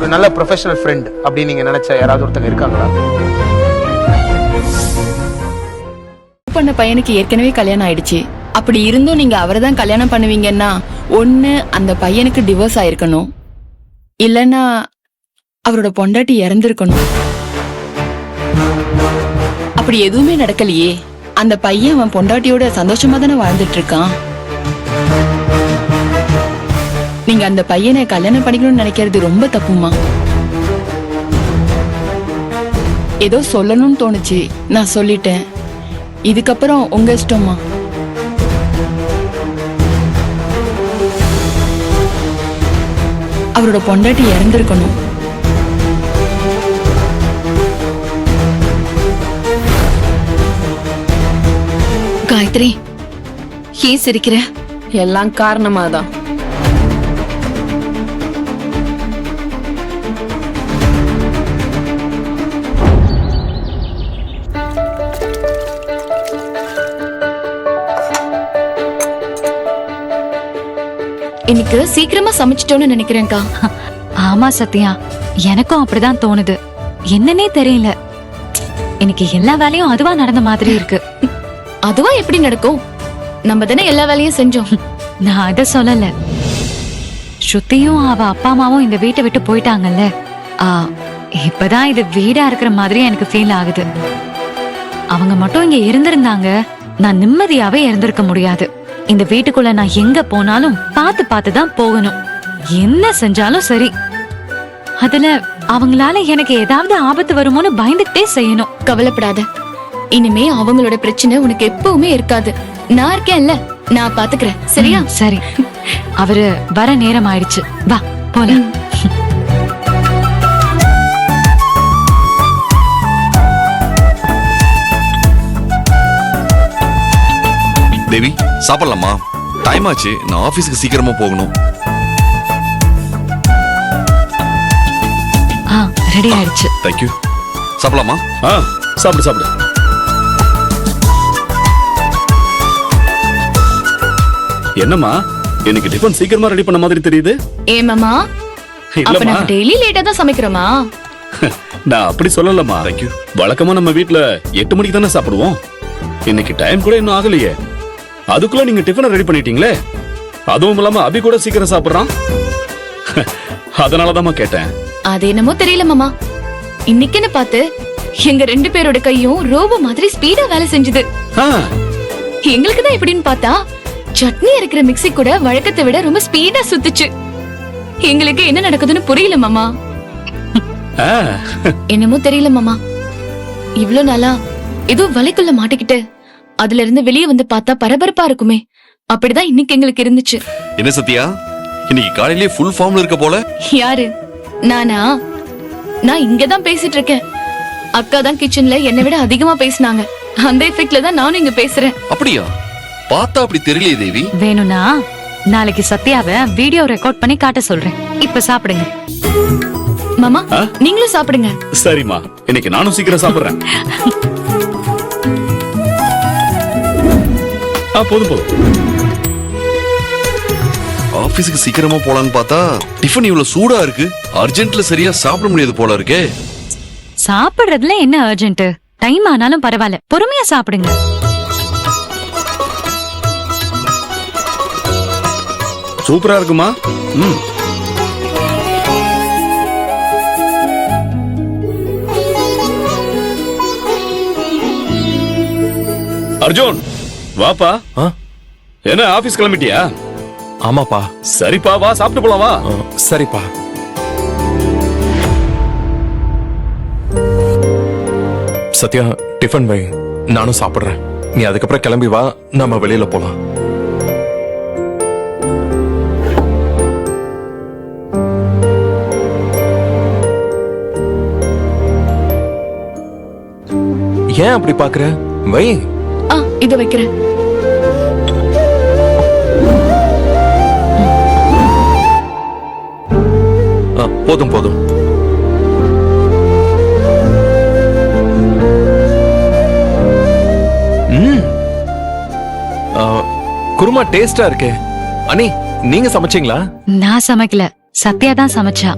ஒரு நல்ல professional friend அப்படின்னு நீங்க நினைச்ச யாராவது ஒருத்தங்க இருக்காங்களா? பண்ண பையனுக்கு ஏற்கனவே கல்யாணம் ஆயிடுச்சு. அப்படி இருந்தும் நீங்க அவரை தான் கல்யாணம் பண்ணுவீங்கன்னா ஒண்ணு அந்த பையனுக்கு டிவோர்ஸ் ஆயிருக்கணும், இல்லன்னா அவரோட பொண்டாட்டி இறந்திருக்கணும். அப்படி எதுவுமே நடக்கலையே. அந்த பையன் அவன் பொண்டாட்டியோட சந்தோஷமா தானே வாழ்ந்துட்டு இருக்கான். நீங்க அந்த பையனை கல்யாணம் பண்ணிக்கணும்னு நினைக்கிறது ரொம்ப தப்புமா. ஏதோ சொல்லணும்னு தோணுச்சு, நான் சொல்லிட்டேன். இதுக்கப்புறம் உங்க இஷ்டமா. அவரோட பொண்டாட்டி இறந்திருக்கணும். காயத்ரி, ஏன் சிரிக்கிற? எல்லாம் காரணமாதான். இன்னைக்கு சீக்கிரமா சமைச்சிட்டோன்னு நினைக்கிறேன்க்கா. ஆமா சத்யா, எனக்கும் அப்படிதான் தோணுது. என்னன்னே தெரியல, எனக்கு எல்லா வேலையும் அதுவா நடந்த மாதிரி இருக்கு. அதுவா எப்படி நடக்கும்? நம்ம தானே எல்லா வேலையும் செஞ்சோம். நான் அத சொல்லல. ஸ்ருதியும் அவ அப்பா அம்மாவும் இந்த வீட்டை விட்டு போயிட்டாங்கல்ல, இப்பதான் இது வீடா இருக்கிற மாதிரி எனக்கு ஃபீல் ஆகுது. அவங்க மட்டும் இங்க இருந்திருந்தாங்க, நான் நிம்மதியாவே இருந்திருக்க முடியாது. இந்த வீட்டுக்குள்ள நான் எங்க போனாலும் பார்த்து பார்த்து தான் போகணும். என்ன செஞ்சாலும் சரி, அதுல அவங்களால எனக்கு ஏதாவது ஆபத்து வருமோன்னு பயந்துட்டே செய்யணும். கவலைப்படாத, இனிமே அவங்களோட பிரச்சனை உனக்கு எப்பவுமே இருக்காது. நான் இருக்கேன்ல, நான் பாத்துக்கிறேன். சரியா? சரி, அவரு வர நேரம் ஆயிடுச்சு, வா போலாம். தேவி, சாப்பிடலாமா? டைம் ஆச்சு, நான் ஆபீஸ்க்கு சீக்கிரமா போகணும். ரெடி ஆயிடுச்சு. Thank you. சாப்பிடலாமா? சாப்பிடு சாப்பிடு. என்னம்மா, எனக்கு டிஃபன் சீக்கிரமா ரெடி பண்ண மாதிரி தெரியுது. ஏமாமா, அப்ப நம்ம டெய்லி லேட்டா தான் சமைக்கிறோமா? நான் அப்படி சொல்லலம்மா. Thank you. வழக்கமா நம்ம வீட்ல 8 மணிக்கு தானே சாப்பிடுவோம். இன்னைக்கு டைம் கூட இன்னும் ஆகலையே, அதுக்குள்ள நீங்க டிஃபனை ரெடி பண்ணிட்டீங்களே. அதுவும் இல்லாம அபி கூட சீக்கிரம் சாப்பிடுறான். அதனாலதாம்மா கேட்டேன். அது என்னமோ தெரியல மாமா, இன்னைக்குன்னு பார்த்து எங்க 2 பேரோட கையும் ரோபோ மாதிரி ஸ்பீடா வேலை செஞ்சது. எங்களுக்கு தான் எப்படின்னு பார்த்தா சட்னி அரைக்கிற மிக்ஸி கூட வழக்கத்தை விட ரொம்ப ஸ்பீடா சுத்துச்சு. எங்களுக்கு என்ன நடக்குதுன்னு புரியல மாமா. என்னமோ தெரியல மாமா, இவ்ளோ நாளா ஏதோ வலைக்குள்ள மாட்டிக்கிட்டு அதுல இருந்து வெளியே வந்து பார்த்தா பரபரப்பா இருக்குமே, அப்படிதான் இன்னைக்கு எங்களுக்கு இருந்துச்சு. என்ன சத்யா, இன்னைக்கு காலையிலேயே ஃபுல் ஃபார்ம்ல இருக்க போல. யாரு? நானா? நான் இங்கதான் பேசிட்டு இருக்கேன். அக்கா தான் கிச்சன்ல என்னை விட அதிகமா பேசினாங்க. அந்த எஃபெக்ட்ல தான் நானும் இங்க பேசுறேன். அப்படியா? பார்த்தா அப்படி தெரியலையே தேவி. வேணும்னா நாளைக்கு சத்யாவை வீடியோ ரெக்கார்ட் பண்ணி காட்ட சொல்றேன். இப்ப சாப்பிடுங்க. மாமா, நீங்களும் சாப்பிடுங்க. சரிம்மா, இன்னைக்கு நானும் சீக்கிரம் சாப்பிடுறேன். போதும் போதும். ஆபீஸ்க்கு சீக்கிரமா போலான்னு பார்த்தா டிஃபன் இவ்வளவு சூடா இருக்கு. அர்ஜென்ட்ல சரியா சாப்பிட முடியாது போல இருக்கே. சாப்பிடுறதுல என்ன அர்ஜென்ட்? டைம் ஆனாலும் பரவாயில்ல, பொறுமையா சாப்பிடுங்க. சூப்பரா இருக்குமா? அர்ஜுன், வாப்பா. என்ன ஆபீஸ் கிளம்பிட்டியா? ஆமாப்பா. சரிப்பா, வா சாப்பிட்டு போலாம். வா. சரிப்பா. சத்யா, டிஃபன் வை, நானும் சாப்பிடுறேன். நீ அதுக்கப்புறம் கிளம்பி வா, நம்ம வெளியில போலாம். ஏன் அப்படி பாக்குற? வை. இத வைக்கிறேன். போதும் போதும். குருமா டேஸ்டா இருக்கே. அனி, நீங்க சமைச்சீங்களா? நான் சமைக்கல, சத்யா தான் சமைச்சா.